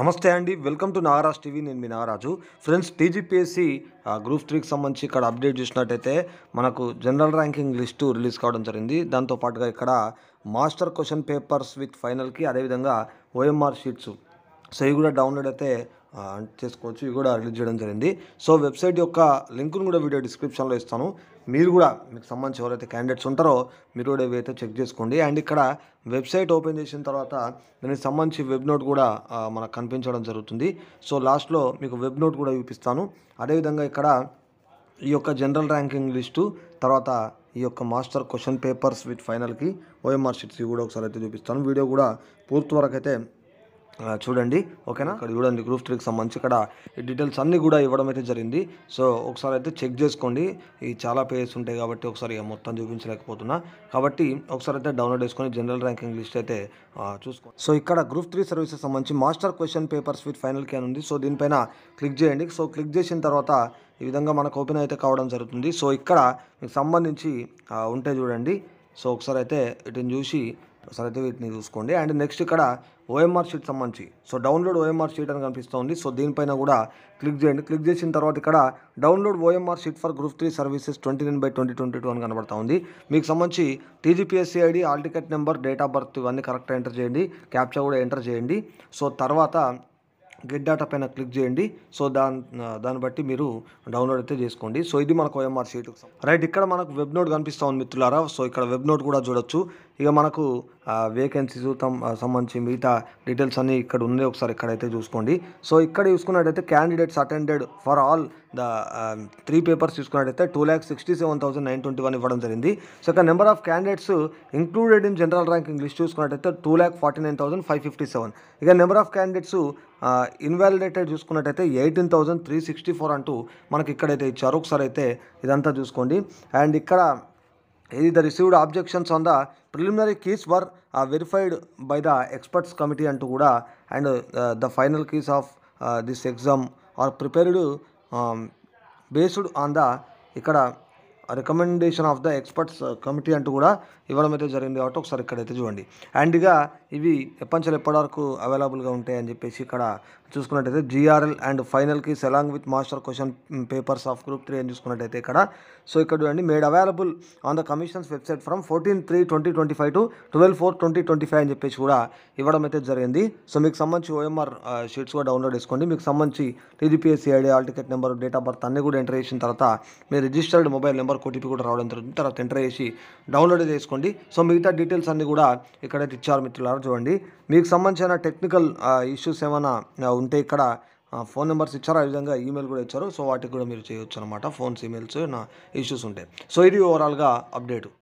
నమస్తే అండి, welcome to Nagaraj TV. నేను మీ నాగరాజు. ఫ్రెండ్స్, టీజీపీఎస్సీ గ్రూప్ 3కి సంబంధించి ఇక్కడ అప్డేట్ చూసినట్టయితే మనకు జనరల్ ర్యాంకింగ్ లిస్టు రిలీజ్ కావడం జరిగింది. దాంతోపాటుగా ఇక్కడ మాస్టర్ క్వశ్చన్ పేపర్స్ విత్ ఫైనల్కి, అదేవిధంగా ఓఎంఆర్ షీట్స్, సో ఇవి కూడా డౌన్లోడ్ అయితే చేసుకోవచ్చు. ఇవి కూడా రిలీజ్ చేయడం జరిగింది. సో వెబ్సైట్ యొక్క లింక్ను కూడా వీడియో డిస్క్రిప్షన్లో ఇస్తాను. మీరు కూడా మీకు సంబంధించి ఎవరైతే క్యాండిడేట్స్ ఉంటారో మీరు కూడా ఇవైతే చెక్ చేసుకోండి. అండ్ ఇక్కడ వెబ్సైట్ ఓపెన్ చేసిన తర్వాత దానికి సంబంధించి వెబ్ నోట్ కూడా మనకు కనిపించడం జరుగుతుంది. సో లాస్ట్లో మీకు వెబ్ నోట్ కూడా చూపిస్తాను. అదేవిధంగా ఇక్కడ ఈ యొక్క జనరల్ ర్యాంకింగ్ లిస్టు, తర్వాత ఈ యొక్క మాస్టర్ క్వశ్చన్ పేపర్స్ విత్ ఫైనల్కి ఓఎంఆర్ షీట్స్ కూడా ఒకసారి అయితే చూపిస్తాను. వీడియో కూడా పూర్తి వరకు అయితే చూడండి, ఓకేనా. ఇక్కడ చూడండి, గ్రూప్ 3కి సంబంధించి ఇక్కడ ఈ డీటెయిల్స్ అన్నీ కూడా ఇవ్వడం అయితే జరిగింది. సో ఒకసారి అయితే చెక్ చేసుకోండి. ఈ చాలా పేజెస్ ఉంటాయి కాబట్టి ఒకసారి మొత్తం చూపించలేకపోతున్నా, కాబట్టి ఒకసారి అయితే డౌన్లోడ్ చేసుకొని జనరల్ ర్యాంకింగ్ లిస్ట్ అయితే చూసుకోండి. సో ఇక్కడ గ్రూప్ 3 సర్వీసెస్ సంబంధించి మాస్టర్ క్వశ్చన్ పేపర్స్ విత్ ఫైనల్కి అని ఉంది. సో దీనిపైన క్లిక్ చేయండి. సో క్లిక్ చేసిన తర్వాత ఈ విధంగా మనకు ఓపెన్ అయితే కావడం జరుగుతుంది. సో ఇక్కడ మీకు సంబంధించి ఉంటే చూడండి. సో ఒకసారి అయితే వీటిని చూసి ఒకసారి అయితే వీటిని చూసుకోండి. అండ్ నెక్స్ట్ ఇక్కడ ఓఎంఆర్ షీట్ సంబంధించి, సో డౌన్లోడ్ ఓఎంఆర్ షీట్ అని కనిపిస్తుంది. సో దీనిపైన కూడా క్లిక్ చేయండి. క్లిక్ చేసిన తర్వాత ఇక్కడ download OMR sheet for group 3 services 29/2022 అని కనబడతా ఉంది. మీకు సంబంధించి TGPSC ID, all ticket number, date of birth ఇవన్నీ కరెక్ట్గా ఎంటర్ చేయండి. క్యాప్చా కూడా ఎంటర్ చేయండి. సో తర్వాత గెట్ డేటా పైన క్లిక్ చేయండి. సో దాన్ని బట్టి మీరు డౌన్లోడ్ అయితే చేసుకోండి. సో ఇది మనకు ఓఎంఆర్ షీట్ రైట్. ఇక్కడ మనకు వెబ్ నోట్ కనిపిస్తూ ఉంది మిత్రులారా. సో ఇక్కడ వెబ్ నోట్ కూడా చూడొచ్చు. ఇక మనకు వేకెన్సీస్ సంబంధించి మిగతా డీటెయిల్స్ అన్నీ ఇక్కడ ఉంది. ఒకసారి ఇక్కడైతే చూసుకోండి. సో ఇక్కడ చూసుకున్నట్టయితే candidates attended for all the 3 papers చూసుకున్నట్టయితే 2,67,921 ఇవ్వడం జరిగింది. సో ఇక్కడ number of candidates included in general ranking list చూసుకున్నట్టయితే 2,49,557. ఇక నెంబర్ ఆఫ్ క్యాండిడేట్స్ ఇన్వాలిడేటెడ్ చూసుకున్నట్టయితే 18,364 అంటూ మనకి ఇక్కడైతే ఇచ్చారు. ఒకసారి అయితే ఇదంతా చూసుకోండి. అండ్ ఇక్కడ ఇది the received objections on the preliminary keys were verified by the experts committee అంటూ కూడా, and the final keys of this exam are prepared based on the ఇక్కడ recommendation of the experts committee అంటూ కూడా ఇవ్వడం అయితే జరిగింది. కాబట్టి ఒకసారి ఇక్కడైతే చూడండి. అండ్ ఇక ఇవి ఎప్పటి వరకు అవైలబుల్గా ఉంటాయి అని చెప్పేసి ఇక్కడ చూసుకున్నట్టయితే GRL and final keys along with master question papers of group 3 అని చూసుకున్నట్టయితే ఇక్కడ, సో ఇక్కడ చూడండి, made available on the commission's website from 14/3/2025 to 12/4/2025 అని చెప్పేసి కూడా ఇవ్వడం అయితే జరిగింది. సో మీకు సంబంధించి ఓఎంఆర్ షీట్స్ కూడా డౌన్లోడ్ చేసుకోండి. మీకు సంబంధించి TGPSC ID, all ticket number, date of birth అన్నీ కూడా ఎంటర్ చేసిన తర్వాత మీ రిజిస్టర్డ్ మొబైల్ నెంబర్ ఓటీపీ కూడా రావడం జరుగుతుంది. తర్వాత ఎంటర్ చేసి డౌన్లోడ్ చేసుకోండి. సో మిగతా డీటెయిల్స్ అన్నీ కూడా ఇక్కడైతే ఇచ్చారు మిత్రులారా. చూడండి, మీకు సంబంధించిన టెక్నికల్ ఇష్యూస్ ఏమైనా ఉంటే ఇక్కడ ఫోన్ నెంబర్స్ ఇచ్చారు, ఆ విధంగా ఈమెయిల్ కూడా ఇచ్చారు. సో వాటికి కూడా మీరు చేయొచ్చు అనమాట. ఫోన్స్, ఈమెయిల్స్ ఇష్యూస్ ఉంటాయి. సో ఇది ఓవరాల్గా అప్డేట్.